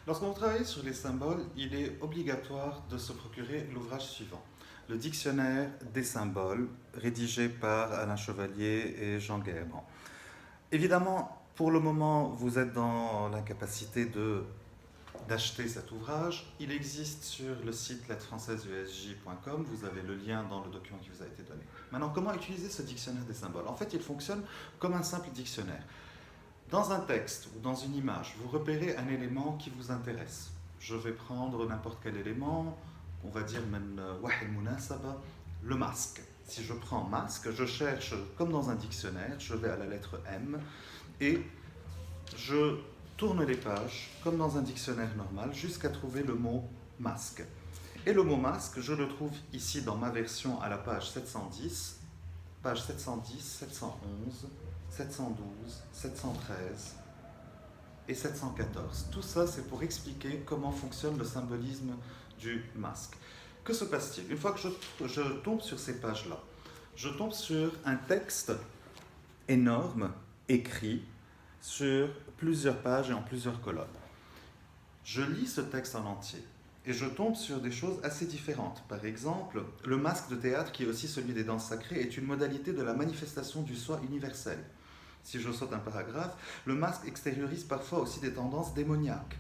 Lorsqu'on travaille sur les symboles, il est obligatoire de se procurer l'ouvrage suivant. Le dictionnaire des symboles, rédigé par Alain Chevalier et Jean Guébrand. Évidemment, pour le moment, vous êtes dans l'incapacité d'acheter cet ouvrage. Il existe sur le site lettrefrancaiseusj.com, vous avez le lien dans le document qui vous a été donné. Maintenant, comment utiliser ce dictionnaire des symboles? En fait, il fonctionne comme un simple dictionnaire. Dans un texte ou dans une image, vous repérez un élément qui vous intéresse. Je vais prendre n'importe quel élément, on va dire même le masque. Si je prends masque, je cherche comme dans un dictionnaire, je vais à la lettre M et je tourne les pages comme dans un dictionnaire normal jusqu'à trouver le mot masque. Et le mot masque, je le trouve ici dans ma version à la page 710, page 710, 711, 712, 713 et 714. Tout ça, c'est pour expliquer comment fonctionne le symbolisme du masque. Que se passe-t-il? Une fois que je tombe sur ces pages-là, je tombe sur un texte énorme, écrit, sur plusieurs pages et en plusieurs colonnes. Je lis ce texte en entier et je tombe sur des choses assez différentes. Par exemple, le masque de théâtre, qui est aussi celui des danses sacrées, est une modalité de la manifestation du soi universel. Si je saute un paragraphe, le masque extériorise parfois aussi des tendances démoniaques.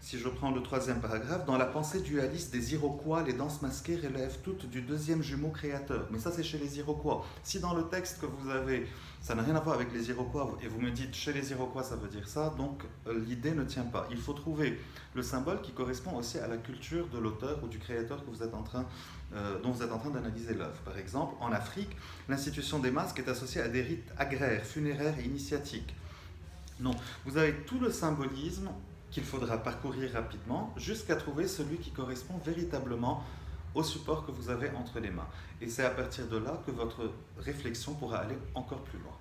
Si je prends le troisième paragraphe, dans la pensée dualiste des Iroquois, les danses masquées relèvent toutes du deuxième jumeau créateur. Mais ça, c'est chez les Iroquois. Si dans le texte que vous avez, ça n'a rien à voir avec les Iroquois, et vous me dites chez les Iroquois, ça veut dire ça, donc l'idée ne tient pas. Il faut trouver le symbole qui correspond aussi à la culture de l'auteur ou du créateur que vous êtes en train, dont vous êtes en train d'analyser l'œuvre. Par exemple, en Afrique, l'institution des masques est associée à des rites agraires, funéraires et initiatiques. Non, vous avez tout le symbolisme qu'il faudra parcourir rapidement jusqu'à trouver celui qui correspond véritablement au support que vous avez entre les mains. Et c'est à partir de là que votre réflexion pourra aller encore plus loin.